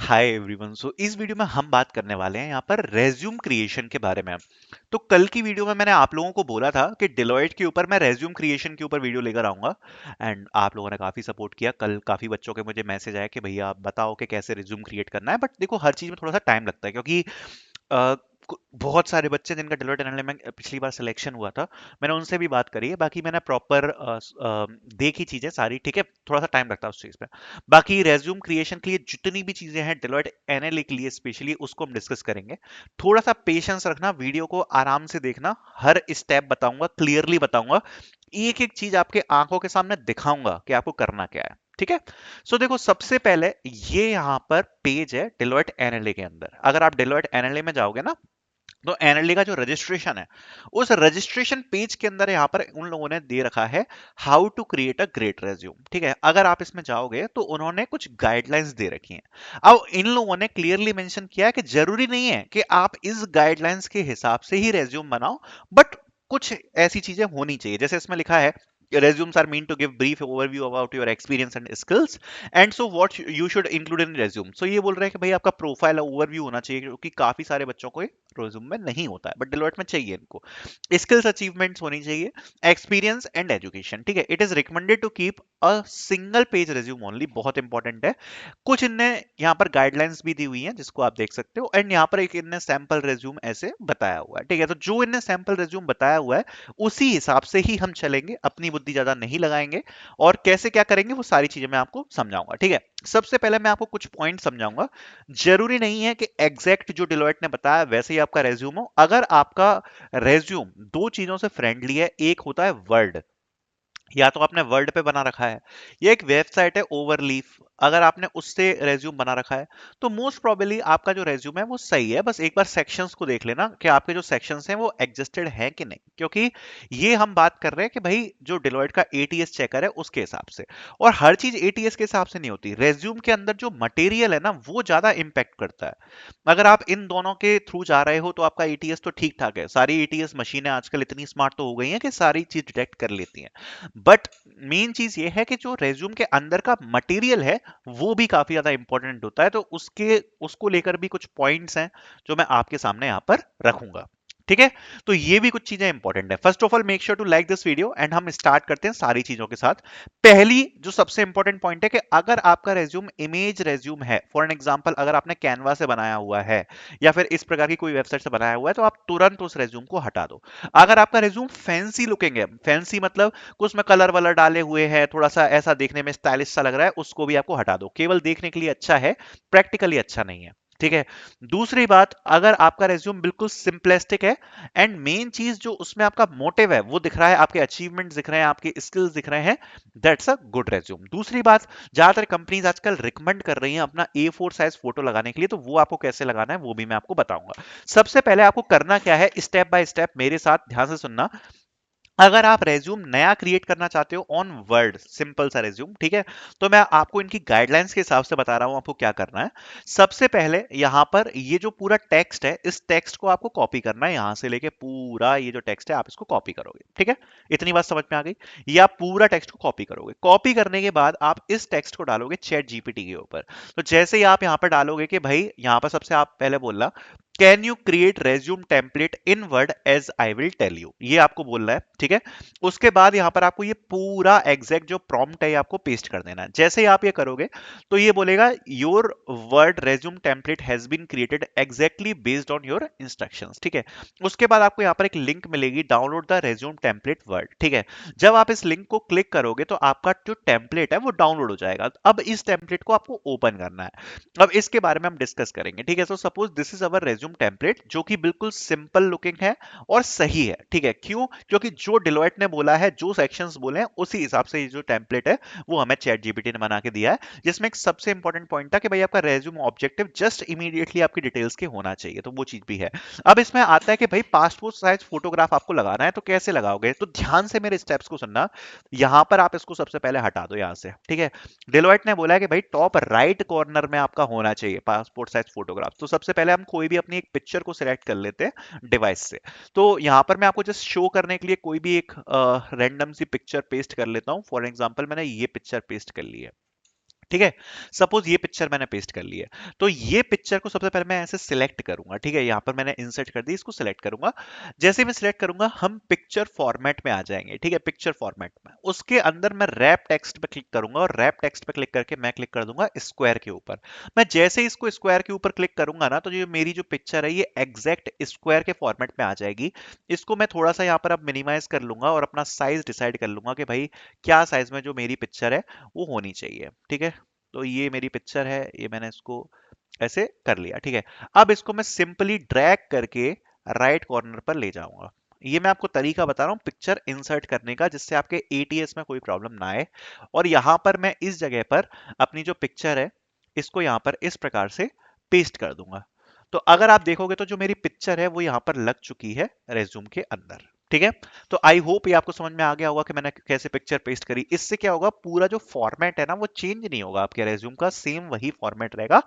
Hi everyone. सो इस video में हम बात करने वाले हैं यहाँ पर रेज्यूम क्रिएशन के बारे में। तो कल की वीडियो में मैंने आप लोगों को बोला था कि डिलॉयट के ऊपर मैं रेज्यूम क्रिएशन के ऊपर वीडियो लेकर आऊंगा एंड आप लोगों ने काफी सपोर्ट किया। कल काफी बच्चों के मुझे मैसेज आया कि भैया आप बताओ कि कैसे रिज्यूम क्रिएट करना है। बट देखो, हर चीज में थोड़ा सा टाइम लगता है क्योंकि बहुत सारे बच्चे जिनका डेलोइट एनालिटिक्स में पिछली बार सिलेक्शन हुआ था, मैंने उनसे भी बात करी है। बाकी मैंने प्रॉपर देखी चीजें सारी, ठीक है। थोड़ा सा टाइम लगता है उस चीज पे। बाकी रेज्यूम क्रिएशन के लिए जितनी भी चीजें हैं डेलोइट एनालिटिक्स के लिए स्पेशली, उसको हम डिस्कस करेंगे। थोड़ा सा पेशेंस रखना, वीडियो को आराम से देखना, हर स्टेप बताऊंगा, क्लियरली बताऊंगा, एक एक चीज आपके आंखों के सामने दिखाऊंगा कि आपको करना क्या है, ठीक है। सो देखो, सबसे पहले ये यहाँ पर पेज है डेलोइट एनएलए के अंदर। अगर आप डेलोइट एनएलए में जाओगे ना, तो एनएलडी का जो रजिस्ट्रेशन है, उस रजिस्ट्रेशन पेज के अंदर यहाँ पर उन लोगों ने दे रखा है how to create a great resume, ठीक है। अगर आप इसमें जाओगे तो उन्होंने कुछ गाइडलाइंस दे रखी हैं। अब इन लोगों ने क्लियरली मेंशन किया है कि जरूरी नहीं है कि आप इस गाइडलाइंस के हिसाब से ही रेज्यूम बनाओ, बट कुछ ऐसी चीजें होनी चाहिए। जैसे इसमें लिखा है resumes are meant to give brief overview about your experience and skills, and so what you should include in resume। so ये बोल रहे हैं कि भाई आपका प्रोफाइल ओवरव्यू होना चाहिए, क्योंकि काफी सारे बच्चों को रिज्यूम में नहीं होता है, बट डिलॉयट में चाहिए इनको। स्किल्स अचीवमेंट्स होनी चाहिए, एक्सपीरियंस एंड एजुकेशन, ठीक है। It is recommended to keep a single page resume only, बहुत इंपॉर्टेंट है। कुछ इनने यहाँ पर गाइडलाइंस भी दी हुई हैं जिसको आप देख सकते हो, एंड यहाँ पर एक इनने सैंपल रिज्यूम ऐसे बताया हुआ है, ठीक है। तो जो इनने सैंपल रिज्यूम बताया हुआ है उसी हिसाब से ही हम चलेंगे, अपनी बुद्धि ज्यादा नहीं लगाएंगे। और कैसे क्या करेंगे वो सारी चीजें मैं आपको समझाऊंगा, ठीक है। सबसे पहले मैं आपको कुछ पॉइंट समझाऊंगा। जरूरी नहीं है कि एग्जैक्ट जो डिलॉयट ने बताया वैसे ही आपका रेज्यूम हो। अगर आपका रेज्यूम दो चीजों से फ्रेंडली है, एक होता है वर्ड, या तो आपने वर्ड पे बना रखा है, या एक वेबसाइट है ओवरलीफ, अगर आपने उससे रेज्यूम बना रखा है, तो मोस्ट प्रोबेबली आपका जो रेज्यूम है वो सही है। बस एक बार सेक्शंस को देख लेना कि आपके जो सेक्शंस हैं वो एडजस्टेड हैं कि नहीं, क्योंकि ये हम बात कर रहे हैं कि भाई जो डिलॉयट का एटीएस चेकर है उसके हिसाब से। और हर चीज एटीएस के हिसाब से नहीं होती, रेज्यूम के अंदर जो मटेरियल है ना वो ज्यादा इंपैक्ट करता है। अगर आप इन दोनों के थ्रू जा रहे हो तो आपका एटीएस तो ठीक ठाक है। सारी एटीएस मशीनें आजकल इतनी स्मार्ट तो हो गई हैं कि सारी चीज डिटेक्ट कर लेती हैं। बट मेन चीज ये है कि जो रेज्यूम के अंदर का मटेरियल है वो भी काफी ज्यादा इंपॉर्टेंट होता है। तो उसको लेकर भी कुछ पॉइंट्स हैं जो मैं आपके सामने यहां पर रखूंगा, ठीक है। तो ये भी कुछ चीजें इंपॉर्टेंट है। First of all make sure to like this video, and हम स्टार्ट करते हैं सारी चीजों के साथ। पहली जो सबसे इंपॉर्टेंट पॉइंट है कि अगर आपका रेज्यूम इमेज रेज्यूम है, फॉर एन एग्जांपल अगर आपने कैनवा से बनाया हुआ है या फिर इस प्रकार की कोई वेबसाइट से बनाया हुआ है, तो आप तुरंत उस रेज्यूम को हटा दो। अगर आपका रेज्यूम फैंसी लुकिंग है, फैंसी मतलब कुछ में कलर वलर डाले हुए हैं, थोड़ा सा ऐसा देखने में स्टाइलिश सा लग रहा है, उसको भी आपको हटा दो। केवल देखने के लिए अच्छा है, प्रैक्टिकली अच्छा नहीं है, ठीक है। दूसरी बात, अगर आपका रेज्यूम बिल्कुल सिंपलिस्टिक है एंड मेन चीज जो उसमें आपका मोटिव है वो दिख रहा है, आपके अचीवमेंट्स दिख रहे हैं, आपके स्किल्स दिख रहे हैं, दैट्स अ गुड रेज्यूम। दूसरी बात, ज्यादातर कंपनीज आजकल रिकमेंड कर रही हैं अपना A4 साइज फोटो लगाने के लिए, तो वो आपको कैसे लगाना है वो भी मैं आपको बताऊंगा। सबसे पहले आपको करना क्या है, स्टेप बाय स्टेप मेरे साथ ध्यान से सुनना। अगर आप रेज्यूम नया क्रिएट करना चाहते हो ऑन वर्ड, सिंपल सा रेज्यूम, ठीक है, तो मैं आपको इनकी गाइडलाइंस के हिसाब से बता रहा हूं आपको क्या करना है। सबसे पहले यहां पर ये जो पूरा टेक्स्ट है, इस टेक्स्ट को आपको कॉपी करना है, यहां से लेके पूरा ये जो टेक्स्ट है आप इसको कॉपी करोगे, ठीक है। इतनी बात समझ में आ गई। ये आप पूरा टेक्स्ट को कॉपी करोगे, कॉपी करने के बाद आप इस टेक्स्ट को डालोगे चैट जीपीटी के ऊपर। तो जैसे ही आप यहां पर डालोगे कि भाई, यहां पर सबसे आप पहले बोलना, can you create resume template in word as I will tell you, ये आपको बोलना है, ठीक है। उसके बाद यहां पर आपको ये पूरा एग्जैक्ट जो प्रॉम्प्ट है ये आपको पेस्ट कर देना है। जैसे ही आप ये करोगे तो ये बोलेगा your word resume template has been created exactly based on your instructions, ठीक है। उसके बाद आपको यहां पर एक लिंक मिलेगी, download the resume template word, ठीक है। जब आप इस लिंक को क्लिक करोगे तो आपका जो टेम्पलेट है वो डाउनलोड हो जाएगा। अब इस टेम्पलेट को आपको ओपन करना है। अब इसके बारे में हम डिस्कस करेंगे, ठीक है। So suppose this is our resume template, जो कि बिल्कुल सिंपल लुकिंग है और सही है, ठीक है। क्यों? क्योंकि जो डिलॉयट ने बोला है, जो सेक्शंस बोले हैं, उसी हिसाब से ये जो टेम्पलेट है वो हमें चैट जीपीटी ने बना के दिया है। जिसमें एक सबसे इंपॉर्टेंट पॉइंट था कि भाई आपका रेज्यूम ऑब्जेक्टिव जस्ट इमीडिएटली आपकी डिटेल्स के होना चाहिए, तो वो चीज भी है। अब इसमें आता है कि भाई पासपोर्ट साइज फोटोग्राफ आपको लगाना है, तो कैसे लगाओगे? तो ध्यान से मेरे स्टेप्स को सुनना। यहां पर आप इसको सबसे पहले हटा दो यहां से, ठीक है। डिलॉयट ने बोला है कि भाई टॉप राइट कॉर्नर में आपका होना चाहिए पासपोर्ट साइज फोटोग्राफ। तो सबसे पहले हम कोई भी अपनी एक पिक्चर को सिलेक्ट कर लेते हैं डिवाइस से। तो यहां पर मैं आपको जस्ट शो करने के लिए कोई भी एक रैंडम सी पिक्चर पेस्ट कर लेता हूं। फॉर एग्जांपल मैंने ये पिक्चर पेस्ट कर ली है, ठीक है। सपोज ये पिक्चर मैंने पेस्ट कर ली है, तो ये पिक्चर को सबसे पहले मैं ऐसे सिलेक्ट करूंगा। ठीक है, यहाँ पर मैंने इंसर्ट कर दी, इसको सिलेक्ट करूंगा। जैसे मैं सिलेक्ट करूंगा हम पिक्चर फॉर्मेट में आ जाएंगे। ठीक है, पिक्चर फॉर्मेट में उसके अंदर मैं रैप टेक्स्ट पे क्लिक करूंगा, और रैप टेक्स्ट पे क्लिक करके मैं क्लिक कर दूंगा स्क्वायर के ऊपर। मैं जैसे ही इसको स्क्वायर के ऊपर क्लिक करूंगा ना, तो ये मेरी जो पिक्चर है ये एग्जैक्ट स्क्वायर के फॉर्मेट में आ जाएगी। इसको मैं थोड़ा सा यहाँ पर अब मिनिमाइज कर लूंगा और अपना साइज डिसाइड कर लूंगा कि भाई क्या साइज में जो मेरी पिक्चर है वो होनी चाहिए। ठीक है, तो ये मेरी पिक्चर है, ये मैंने इसको ऐसे कर लिया। ठीक है, अब इसको मैं सिंपली ड्रैग करके राइट कॉर्नर पर ले जाऊंगा। ये मैं आपको तरीका बता रहा हूँ पिक्चर इंसर्ट करने का, जिससे आपके एटीएस में कोई प्रॉब्लम ना आए। और यहां पर मैं इस जगह पर अपनी जो पिक्चर है इसको यहां पर इस प्रकार से पेस्ट कर दूंगा। तो अगर आप देखोगे तो जो मेरी पिक्चर है वो यहां पर लग चुकी है रेज्यूम के अंदर। ठीक है, तो आई होप ये आपको समझ में आ गया होगा कि मैंने कैसे पिक्चर पेस्ट करी। इससे क्या होगा, पूरा जो फॉर्मेट है ना वो चेंज नहीं होगा, आपके रेज्यूम का सेम वही फॉर्मेट रहेगा,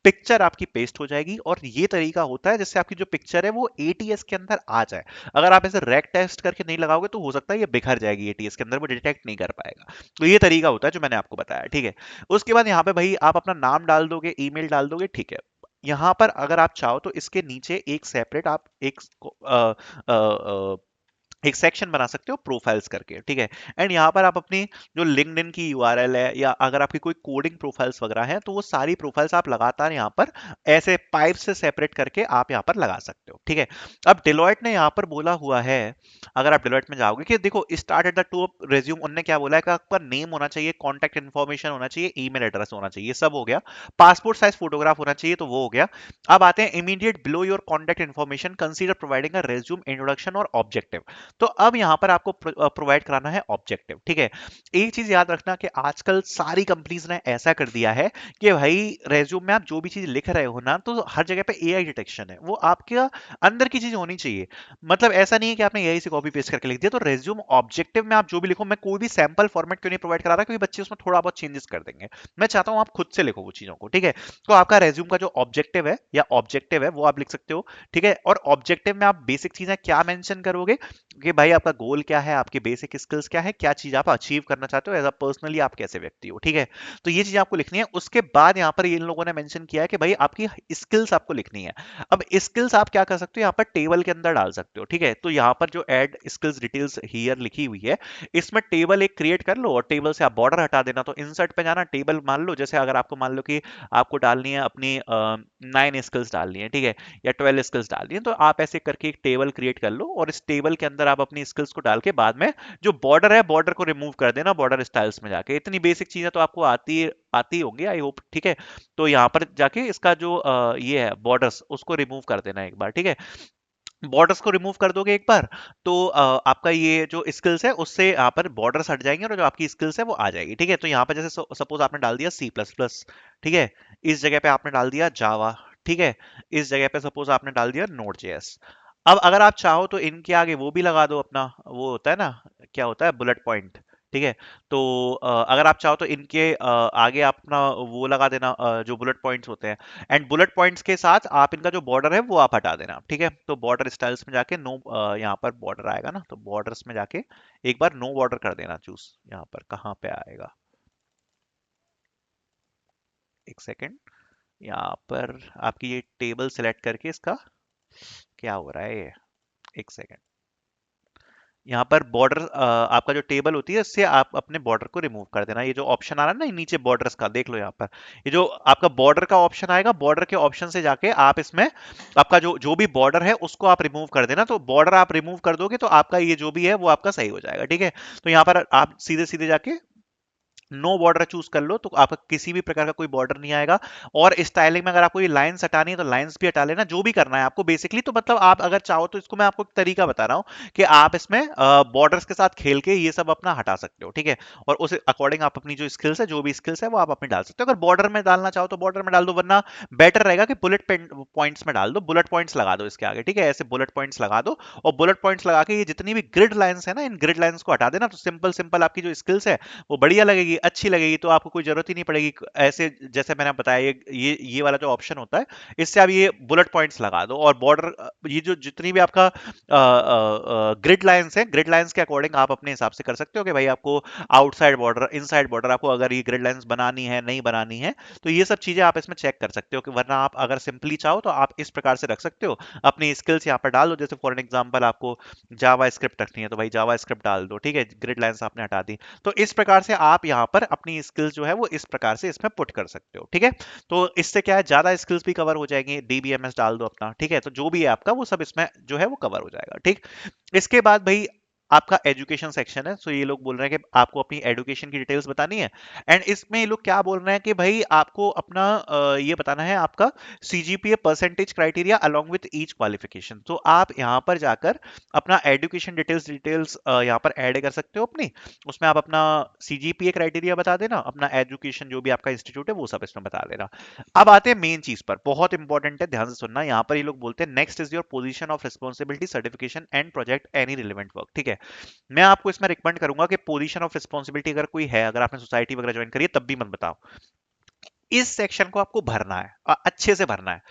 पिक्चर आपकी पेस्ट हो जाएगी। और ये तरीका होता है जिससे आपकी जो पिक्चर है वो एटीएस के अंदर आ जाए। अगर आप ऐसे रैक टेस्ट करके नहीं लगाओगे तो हो सकता है ये बिखर जाएगी एटीएस के अंदर, वो डिटेक्ट नहीं कर पाएगा। तो ये तरीका होता है जो मैंने आपको बताया। ठीक है, उसके बाद यहाँ पे भाई आप अपना नाम डाल दोगे, ईमेल डाल दोगे। ठीक है, यहाँ पर अगर आप चाहो तो इसके नीचे एक सेपरेट आप एक सेक्शन बना सकते हो प्रोफाइल्स करके। ठीक है, एंड यहाँ पर आप अपनी जो लिंक्डइन की यूआरएल है, या अगर आपकी कोई कोडिंग प्रोफाइल्स वगैरह हैं, तो वो सारी प्रोफाइल्स आप लगातार यहाँ पर ऐसे पाइप से सेपरेट करके आप यहाँ पर लगा सकते हो। ठीक है, अब डिलॉयट ने यहाँ पर बोला हुआ है, अगर आप डिलॉयट में जाओगे, कि देखो start at the top resume, उनने क्या बोला है कि आपका नेम होना चाहिए, कॉन्टैक्ट इन्फॉर्मेशन होना चाहिए, ईमेल एड्रेस होना चाहिए, सब हो गया। पासपोर्ट साइज फोटोग्राफ होना चाहिए, तो वो हो गया। अब आते हैं immediate below your contact information consider providing a resume introduction और ऑब्जेक्टिव। तो अब यहां पर आपको प्रोवाइड कराना है ऑब्जेक्टिव। ठीक है, एक चीज याद रखना कि आजकल सारी कंपनीज ने ऐसा कर दिया है कि भाई रेज्यूम में आप जो भी चीज लिख रहे हो ना, तो हर जगह पे एआई डिटेक्शन है, वो आपके अंदर की चीज होनी चाहिए। मतलब ऐसा नहीं है कि आपने एआई से कॉपी पेस्ट करके लिख दिया। तो रेज्यूम ऑब्जेक्टिव में आप जो भी लिखो, मैं कोई भी सैंपल फॉर्मेट क्यों नहीं प्रोवाइड करा रहा, क्योंकि बच्चे उसमें थोड़ा बहुत चेंजेस कर देंगे। मैं चाहता हूं आप खुद से लिखो वो चीजों को। ठीक है, तो आपका रेज्यूम का जो ऑब्जेक्टिव है या ऑब्जेक्टिव है वो आप लिख सकते हो। ठीक है, और ऑब्जेक्टिव में आप बेसिक चीजें क्या मेंशन करोगे, कि भाई आपका गोल क्या है, आपकी बेसिक स्किल्स क्या है, क्या चीज आप अचीव करना चाहते हो एज अ पर्सनली, आप कैसे व्यक्ति हो। ठीक है, तो ये चीज आपको लिखनी है। उसके बाद यहाँ पर इन लोगों ने मेंशन किया है कि भाई आपकी स्किल्स आपको लिखनी है। अब स्किल्स आप क्या कर सकते हो, यहाँ पर टेबल के अंदर डाल सकते हो। ठीक है, तो यहाँ पर जो एड स्किल्स डिटेल्स हियर लिखी हुई है, इसमें टेबल एक क्रिएट कर लो, और टेबल से आप बॉर्डर हटा देना। तो इंसर्ट पे जाना, टेबल मान लो, जैसे अगर आपको मान लो कि आपको डालनी है अपनी 9 स्किल्स डालनी है, ठीक है, या 12 स्किल्स डालनी है, तो आप ऐसे करके एक टेबल क्रिएट कर लो, और इस टेबल के अंदर आप अपनी स्किल्स को डाल के बाद में जो बॉर्डर है, बॉर्डर को रिमूव कर देना बॉर्डर स्टाइल्स में जाके। इतनी बेसिक चीजें तो आपको आती आती होंगी आई होप। ठीक है, तो यहाँ पर जाके इसका जो ये है बॉर्डर्स, उसको रिमूव कर देना एक बार। ठीक है, बॉर्डर्स को रिमूव कर दोगे एक बार, तो आपका ये जो स्किल्स है उससे यहाँ पर बॉर्डर्स हट जाएंगे, और जो आपकी स्किल्स है वो आ जाएगी। ठीक है, तो यहाँ पर जैसे सपोज आपने डाल दिया सी प्लस प्लस, ठीक है, इस जगह पे आपने डाल दिया जावा। ठीक है, इस जगह पे सपोज आपने डाल दिया नोड जेएस। अब अगर आप चाहो तो इनके आगे वो भी लगा दो अपना, वो होता है ना, क्या होता है, बुलेट पॉइंट। ठीक है, तो अगर आप चाहो तो इनके आगे आप अपना वो लगा देना, जो बुलेट पॉइंट्स होते हैं। एंड बुलेट पॉइंट्स के साथ आप इनका जो बॉर्डर है वो आप हटा देना। ठीक है, तो बॉर्डर स्टाइल्स में जाके नो, यहाँ पर बॉर्डर आएगा ना, तो बॉर्डर्स में जाके एक बार नो बॉर्डर कर देना चूज। यहाँ पर कहाँ पे आएगा, एक सेकेंड, यहाँ पर आपकी ये टेबल सेलेक्ट करके इसका क्या हो रहा है ये, एक सेकेंड, यहाँ पर बॉर्डर आपका जो टेबल होती है इससे आप अपने बॉर्डर को रिमूव कर देना। ये जो ऑप्शन आ रहा है ना नीचे बॉर्डर्स का, देख लो यहाँ पर, ये जो आपका बॉर्डर का ऑप्शन आएगा, बॉर्डर के ऑप्शन से जाके आप इसमें आपका जो जो भी बॉर्डर है उसको आप रिमूव कर देना। तो बॉर्डर आप रिमूव कर दोगे तो आपका ये जो भी है वो आपका सही हो जाएगा। ठीक है, तो यहाँ पर आप सीधे सीधे जाके नो बॉर्डर चूज कर लो, तो आपका किसी भी प्रकार का कोई बॉर्डर नहीं आएगा। और स्टाइलिंग में अगर आपको ये लाइंस हटानी है तो लाइंस भी हटा लेना, जो भी करना है आपको बेसिकली। तो मतलब आप अगर चाहो तो इसको मैं आपको एक तरीका बता रहा हूँ कि आप इसमें बॉर्डर्स के साथ खेल के ये सब अपना हटा सकते हो। ठीक है, और उस अकॉर्डिंग आप अपनी जो स्किल्स है, जो भी स्किल्स है वो आप अपनी डाल सकते हो। अगर बॉर्डर में डालना चाहो तो बॉर्डर में डाल दो, वरना बेटर रहेगा कि बुलेट पॉइंट्स में डाल दो, बुलेट पॉइंट्स लगा दो इसके आगे। ठीक है, ऐसे बुलेट पॉइंट्स लगा दो, और बुलेट पॉइंट्स लगा के ये जितनी भी ग्रिड लाइंस है ना, इन ग्रिड लाइंस को हटा देना। तो सिंपल सिंपल आपकी जो स्किल्स है वो बढ़िया लगेगी। अच्छी लगेगी तो आपको कोई जरूरत ही नहीं पड़ेगी ऐसे, जैसे मैंने बताया ये वाला जो ऑप्शन होता है, इससे आप ये बुलेट पॉइंट्स लगा दो, और बॉर्डर, ये जो जितनी भी आपका ग्रिड लाइंस है, ग्रिड लाइंस के अकॉर्डिंग आप अपने हिसाब से कर सकते हो कि भाई आपको आउटसाइड बॉर्डर, इनसाइड बॉर्डर, आपको अगर ये ग्रिड लाइंस बनानी है नहीं बनानी है, तो ये सब चीजें आप इसमें चेक कर सकते हो। कि वरना आप अगर सिंपली चाहो तो आप इस प्रकार से रख सकते हो, अपनी स्किल्स यहाँ पर डाल दो। जैसे फॉर एन एग्जांपल आपको जावा स्क्रिप्ट रखनी है तो भाई जावा स्क्रिप्ट डाल दो, ठीक है, ग्रिड लाइंस आपने हटा दी। तो इस प्रकार से आप यहाँ पर अपनी स्किल्स जो है वो इस प्रकार से इसमें पुट कर सकते हो, ठीक है। तो इससे क्या है, ज्यादा स्किल्स भी कवर हो जाएंगी। डीबीएमएस डाल दो अपना, ठीक है, तो जो भी है आपका वो सब इसमें जो है वो कवर हो जाएगा, ठीक। इसके बाद भाई आपका एजुकेशन सेक्शन है। सो ये लोग बोल रहे हैं कि आपको अपनी एजुकेशन की डिटेल्स बतानी है। एंड इसमें ये लोग क्या बोल रहे हैं कि भाई आपको अपना ये बताना है आपका CGPA percentage criteria along with each qualification. तो आप यहाँ पर जाकर अपना एजुकेशन डिटेल्स यहाँ पर ऐड कर सकते हो अपनी। उसमें आप अपना सीजीपीए क्राइटेरिया बता देना, अपना एजुकेशन जो भी आपका इंस्टीट्यूट है वो सब इसमें बता देना। अब आते हैं मेन चीज पर, बहुत इंपॉर्टेंट है, ध्यान से सुनना। यहाँ पर ये लोग बोलते हैं next is your position of responsibility certification and project any relevant work, ठीक है। मैं आपको इसमें रिकमेंड करूंगा कि पोजीशन ऑफ रिस्पॉन्सिबिलिटी अगर कोई है, अगर आपने सोसाइटी वगैरह ज्वाइन करी है तब भी मत बताओ, इस सेक्शन को आपको भरना है, अच्छे से भरना है।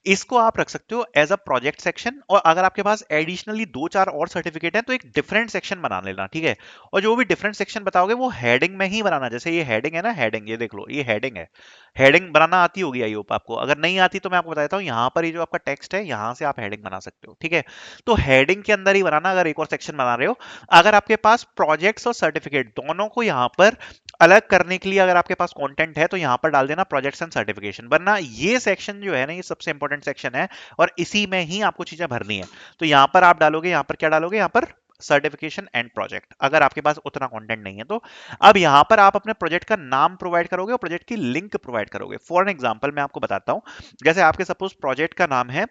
इसको आप रख सकते हो एज अ प्रोजेक्ट सेक्शन, और अगर आपके पास एडिशनली 2-4 और सर्टिफिकेट है तो एक डिफरेंट सेक्शन बना लेना, ठीक है। और जो भी डिफरेंट सेक्शन बताओगे वो हेडिंग में ही बनाना। जैसे ये हेडिंग है ना, हेडिंग ये देख लो, ये हेडिंग है। हेडिंग बनाना आती होगी आई होप आपको, अगर नहीं आती तो मैं आपको बताता हूँ, यहाँ पर ये जो आपका टेक्स्ट है यहाँ से आप हेडिंग बना सकते हो, ठीक है। तो हेडिंग के अंदर ही बनाना अगर एक और सेक्शन बना रहे हो। अगर आपके पास प्रोजेक्ट्स और सर्टिफिकेट दोनों को यहाँ पर अलग करने के लिए अगर आपके पास कंटेंट है तो यहाँ पर डाल देना प्रोजेक्ट्स एंड सर्टिफिकेशन। वरना ये सेक्शन जो है ना, ये सबसे इंपॉर्टेंट सेक्शन है, और इसी में ही आपको चीजें भरनी है। तो यहाँ पर आप डालोगे, यहाँ पर क्या डालोगे, यहाँ पर सर्टिफिकेशन एंड प्रोजेक्ट, अगर आपके पास उतना कंटेंट नहीं है तो। अब यहाँ पर आप अपने प्रोजेक्ट का नाम प्रोवाइड करोगे और प्रोजेक्ट की लिंक प्रोवाइड करोगे। फॉर एन एग्जांपल मैं आपको बताता हूँ, जैसे आपके सपोज प्रोजेक्ट का नाम है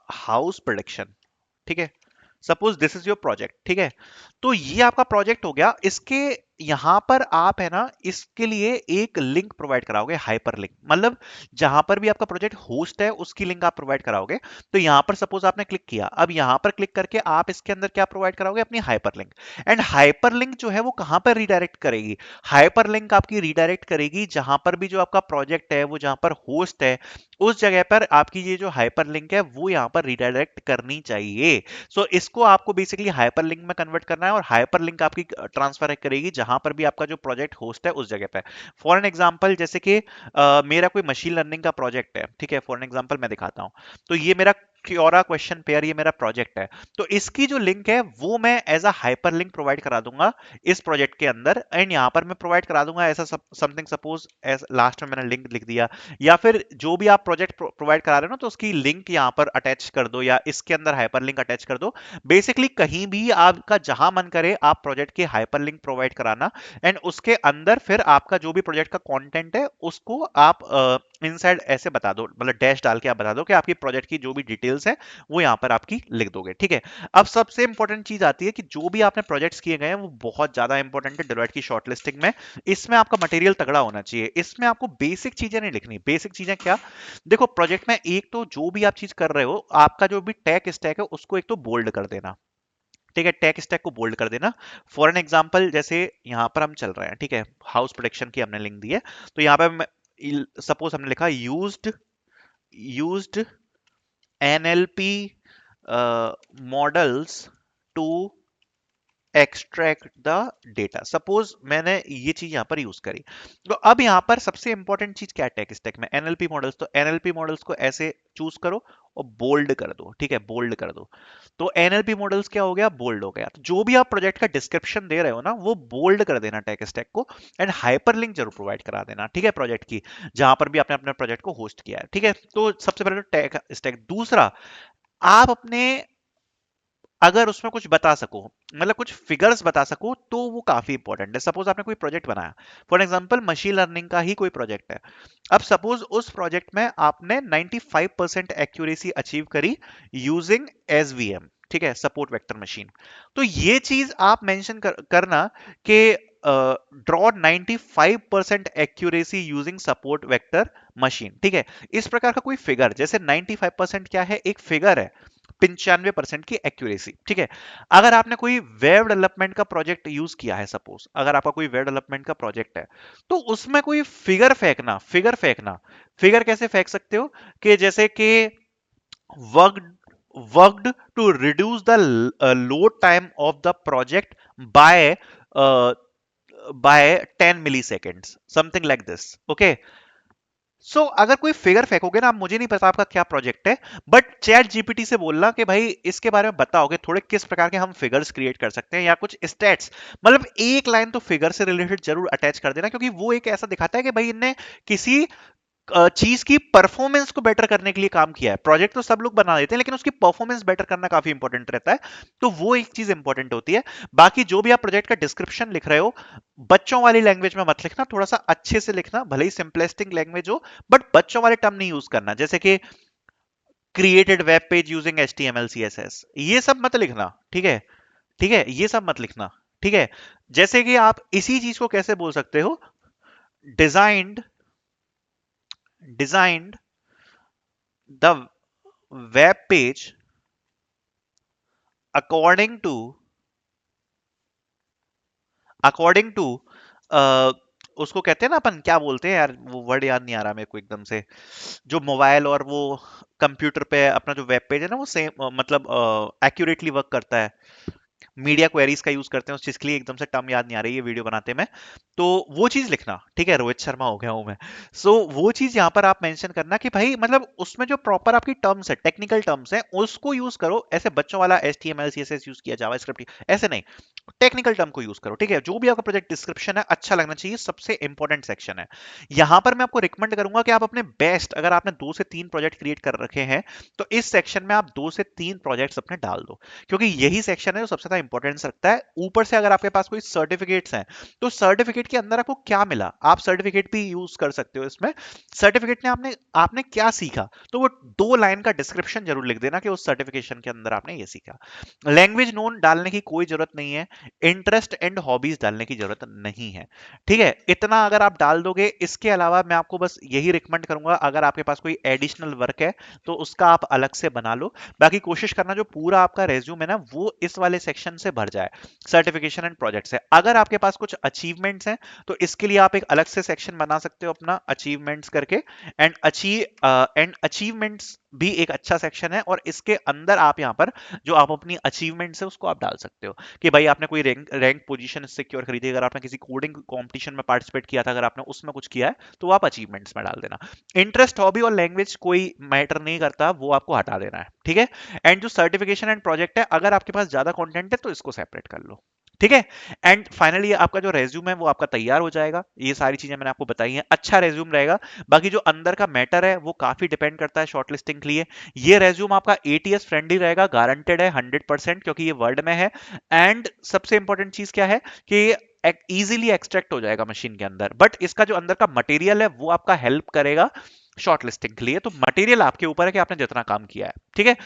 हाउस प्रोडक्शन, ठीक है। Suppose this is your project, ठीक है। तो ये आपका प्रोजेक्ट हो गया। इसके यहां पर आप है ना, इसके लिए एक लिंक प्रोवाइड कराओगे, हाइपर लिंक, मतलब जहां पर भी आपका प्रोजेक्ट होस्ट है उसकी लिंक आप प्रोवाइड कराओगे। तो यहां पर सपोज आपने क्लिक किया, अब यहां पर क्लिक करके आप इसके अंदर क्या प्रोवाइड कराओगे, अपनी hyper link. And hyper link जो है वो कहां पर रिडायरेक्ट करेगी, हाइपर लिंक आपकी रिडायरेक्ट करेगी जहां पर भी जो आपका प्रोजेक्ट है वो जहां पर होस्ट है उस जगह पर आपकी ये जो हाइपर लिंक है वो यहां पर रिडायरेक्ट करनी चाहिए। सो इसको आपको बेसिकली हाइपर लिंक में कन्वर्ट करना है, और हाइपर लिंक आपकी ट्रांसफर करेगी जहां पर भी आपका जो प्रोजेक्ट होस्ट है उस जगह पे। फॉर एन एग्जांपल, जैसे कि मेरा कोई मशीन लर्निंग का प्रोजेक्ट है, ठीक है, फॉर एन एग्जांपल मैं दिखाता हूं। तो ये मेरा क्योरा क्वेश्चन पेयर, ये मेरा प्रोजेक्ट है। तो इसकी जो लिंक है वो मैं as a hyper link provide करा दूंगा इस प्रोजेक्ट के अंदर। एंड यहां पर मैं प्रोवाइड करा दूंगा ऐसा समथिंग, सपोज एज लास्ट में मैंने लिंक लिख दिया, या फिर जो भी आप प्रोजेक्ट प्रोवाइड करा रहे हो ना, तो उसकी लिंक यहां पर अटैच कर दो, या इसके अंदर हाइपर लिंक अटैच कर दो। बेसिकली कहीं भी आपका जहां मन करे आप प्रोजेक्ट के हाइपर लिंक प्रोवाइड कराना। एंड उसके अंदर फिर आपका जो भी प्रोजेक्ट का कंटेंट है उसको आप इनसाइड ऐसे बता दो, मतलब डैश डाल के आप बता दो कि आपकी प्रोजेक्ट की जो भी डिटेल्स है वो यहां पर आपकी लिख दोगे, ठीक है। अब सबसे इंपॉर्टेंट चीज आती है कि जो भी आपने प्रोजेक्ट्स किए गए हैं वो बहुत ज्यादा इंपॉर्टेंट है डेलोइट की शॉर्टलिस्टिंग में। इसमें आपका मटेरियल तगड़ा होना चाहिए। इसमें आपको बेसिक चीजें नहीं लिखनी। बेसिक चीजें क्या, देखो प्रोजेक्ट में एक तो जो भी आप चीज कर रहे हो, आपका जो भी टेक स्टैक है उसको एक तो बोल्ड कर देना, ठीक है, टेक स्टैक को बोल्ड कर देना। फॉर एन एग्जांपल, जैसे यहां पर हम चल रहे हैं, ठीक है, हाउस प्रोटेक्शन की हमने लिंक दी है। तो यहां पर सपोज हमने लिखा used NLP models to extract the data. Suppose मैंने ये चीज यहां पर यूज करी। तो अब यहां पर सबसे इंपॉर्टेंट चीज क्या है टेक स्टैक में, एनएलपी मॉडल्स। तो एनएलपी मॉडल्स को ऐसे चूज करो और बोल्ड कर दो, ठीक है, बोल्ड कर दो। तो एनएलपी मॉडल्स क्या हो गया, बोल्ड हो गया। तो जो भी आप प्रोजेक्ट का डिस्क्रिप्शन दे रहे हो ना वो बोल्ड कर देना टेक स्टैक को। एंड हाइपर लिंक जरूर प्रोवाइड करा देना, ठीक है, प्रोजेक्ट की जहां पर भी आपने अपने प्रोजेक्ट को होस्ट किया है, ठीक है। तो सबसे पहले तो टेक स्टैक। दूसरा, आप अपने अगर उसमें कुछ बता सको, मतलब कुछ फिगर्स बता सको, तो वो काफी इंपॉर्टेंट है। सपोज आपने कोई प्रोजेक्ट बनाया, फॉर एग्जांपल मशीन लर्निंग का ही कोई प्रोजेक्ट है। अब सपोज उस प्रोजेक्ट में आपने 95% एक्यूरेसी अचीव करी यूजिंग एसवीएम, ठीक है, सपोर्ट वेक्टर मशीन। तो ये चीज आप मेंशन करना कि draw 95% accuracy using support vector machine. ठीक है, इस प्रकार का कोई फिगर, जैसे 95% क्या है, एक फिगर है 95% की एक्यूरेसी। ठीक है, अगर आपने कोई वेब डेवलपमेंट का प्रोजेक्ट यूज किया है, सपोज अगर आपका कोई वेब डेवलपमेंट का प्रोजेक्ट है, तो उसमें कोई फिगर फेंकना, फिगर कैसे फेंक सकते हो, कि जैसे कि worked to reduce the load time of the project by by 10 milliseconds, something like this. Okay, so अगर कोई फिगर फेंकोगे ना, आप, मुझे नहीं पता आपका क्या प्रोजेक्ट है, बट चैट जीपीटी से बोलना कि भाई इसके बारे में बताओगे थोड़े, किस प्रकार के हम फिगर्स क्रिएट कर सकते हैं या कुछ स्टेट्स, मतलब एक लाइन तो फिगर से रिलेटेड जरूर अटैच कर देना, क्योंकि वो एक ऐसा दिखाता है कि भाई इनने किसी चीज की परफॉर्मेंस को बेटर करने के लिए काम किया है। प्रोजेक्ट तो सब लोग बना देते हैं, लेकिन उसकी परफॉर्मेंस बेटर करना काफी इंपॉर्टेंट रहता है, तो वो एक चीज इंपॉर्टेंट होती है। बाकी जो भी आप प्रोजेक्ट का डिस्क्रिप्शन लिख रहे हो, बच्चों वाली लैंग्वेज में मत लिखना, थोड़ा सा अच्छे से लिखना, भले ही सिंपलिस्टिक लैंग्वेज हो, बट बच्चों वाले टर्म नहीं यूज करना, जैसे कि created web page using HTML CSS, ये सब मत लिखना। ठीक है, ठीक है, ये सब मत लिखना। ठीक है, जैसे कि आप इसी चीज को कैसे बोल सकते हो, designed designed the web page according to according to उसको कहते हैं ना, अपन क्या बोलते हैं यार, वो वर्ड याद नहीं आ रहा मेरे को एकदम से, जो मोबाइल और वो कंप्यूटर पे अपना जो वेब पेज है ना, वो सेम मतलब एक्यूरेटली वर्क करता है। मीडिया क्वेरीज का यूज करते हैं उस चीज के लिए, एकदम से टर्म याद नहीं आ रही है वीडियो बनाते में, तो वो चीज लिखना। ठीक है, रोहित शर्मा हो गया हूं मैं। वो चीज यहाँ पर आप मेंशन करना कि भाई मतलब उसमें जो प्रॉपर आपकी टर्म्स है, टेक्निकल टर्म्स है, उसको यूज करो। ऐसे बच्चों वाला HTML CSS यूज किया, जावास्क्रिप्ट ऐसे नहीं, टेक्निकल टर्म को यूज करो। ठीक है, जो भी आपका प्रोजेक्ट डिस्क्रिप्शन है अच्छा लगना चाहिए, सबसे इंपॉर्टेंट सेक्शन है। यहां पर मैं आपको रिकमेंड करूंगा कि आप अपने बेस्ट, अगर आपने 2 से 3 प्रोजेक्ट क्रिएट कर रखे हैं, तो इस सेक्शन में आप 2 से 3 प्रोजेक्ट्स अपने डाल दो, क्योंकि यही सेक्शन है जो सबसे ज्यादा इंपॉर्टेंस रखता है। ऊपर से अगर आपके पास कोई सर्टिफिकेट्स हैं, तो सर्टिफिकेट के अंदर आपको क्या मिला, आप सर्टिफिकेट भी यूज कर सकते हो इसमें। सर्टिफिकेट ने आपने आपने क्या सीखा, तो वो 2 लाइन का डिस्क्रिप्शन जरूर लिख देना कि उस सर्टिफिकेशन के अंदर आपने ये सीखा। लैंग्वेज नोन डालने की कोई जरूरत नहीं है, इंटरेस्ट एंड हॉबीज डालने की जरूरत नहीं है। ठीक है, इतना अगर आप डाल दोगे, इसके अलावा मैं आपको बस यही रिकमेंड करूंगा, अगर आपके पास कोई एडिशनल वर्क है तो उसका आप अलग से बना लो। बाकी कोशिश करना जो पूरा आपका रेज्यूम है ना, वो इस वाले सेक्शन से भर जाए, सर्टिफिकेशन एंड प्रोजेक्ट से। अगर आपके पास कुछ अचीवमेंट्स हैं, तो इसके लिए आप एक अलग से सेक्शन बना सकते हो अपना अचीवमेंट्स करके, एंड अचीवमेंट्स भी एक अच्छा सेक्शन है, और इसके अंदर आप यहाँ पर जो आप अपनी अचीवमेंट्स है उसको आप डाल सकते हो, कि भाई आपने कोई रैंक पोजीशन सिक्योर करी थी, अगर आपने किसी कोडिंग कंपटीशन में पार्टिसिपेट किया था, अगर आपने उसमें कुछ किया है, तो आप अचीवमेंट्स में डाल देना। इंटरेस्ट, हॉबी और लैंग्वेज कोई मैटर नहीं करता, वो आपको हटा देना है। ठीक है, एंड जो सर्टिफिकेशन एंड प्रोजेक्ट है, अगर आपके पास ज्यादा कंटेंट है तो इसको सेपरेट कर लो। ठीक है, एंड फाइनली आपका जो रेज्यूम है वो आपका तैयार हो जाएगा। ये सारी चीजें मैंने आपको बताई हैं, अच्छा रेज्यूम रहेगा। बाकी जो अंदर का मैटर है वो काफी डिपेंड करता है शॉर्टलिस्टिंग के लिए। ये रेज्यूम आपका ATS फ्रेंडली रहेगा, गारंटेड है 100%, क्योंकि ये वर्ड में है। एंड सबसे इंपॉर्टेंट चीज क्या है कि इजीली एक्सट्रैक्ट हो जाएगा मशीन के अंदर, बट इसका जो अंदर का मटेरियल है वो आपका हेल्प करेगा शॉर्टलिस्टिंग के लिए। तो मटेरियल आपके ऊपर है कि आपने जितना काम किया है। ठीक है,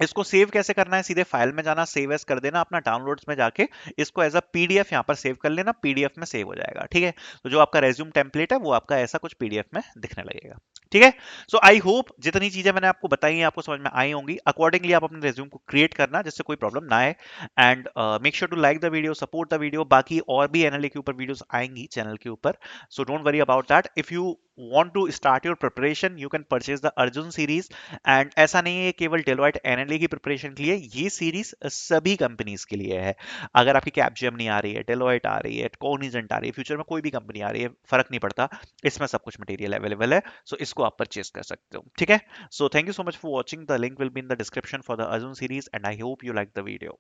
इसको सेव कैसे करना है, सीधे फाइल में जाना, सेव एज कर देना अपना, डाउनलोड्स में जाके इसको एज अ PDF यहाँ पर सेव कर लेना, PDF में सेव हो जाएगा। ठीक है, तो जो आपका रेज्यूम टेम्पलेट है वो आपका ऐसा कुछ PDF में दिखने लगेगा। ठीक है, सो आई होप जितनी चीजें मैंने आपको बताई हैं आपको समझ में आई होंगी। अकॉर्डिंगली आप अपने रेज्यूम को क्रिएट करना जिससे कोई प्रॉब्लम ना आए, and make sure to like the video, support the video. बाकी और भी NLA के ऊपर वीडियोस आएंगी चैनल के ऊपर, so don't worry about that. If you want to start your preparation, you can purchase the Arjun series। And ऐसा नहीं है केवल डेलोइट NLA की प्रिपरेशन के लिए, ये सीरीज सभी कंपनीज के लिए है। अगर आपकी कैपजेमिनी आ रही है, डेलोइट आ रही है, कॉग्निजेंट आ रही है, फ्यूचर में कोई भी कंपनी आ रही है, फर्क नहीं पड़ता, इसमें सब कुछ मटेरियल अवेलेबल है, सो इसको आप परचेज कर सकते हो। ठीक है, so thank you so much for watching, the link will be in the description for the Arjun series, and I hope you like the video.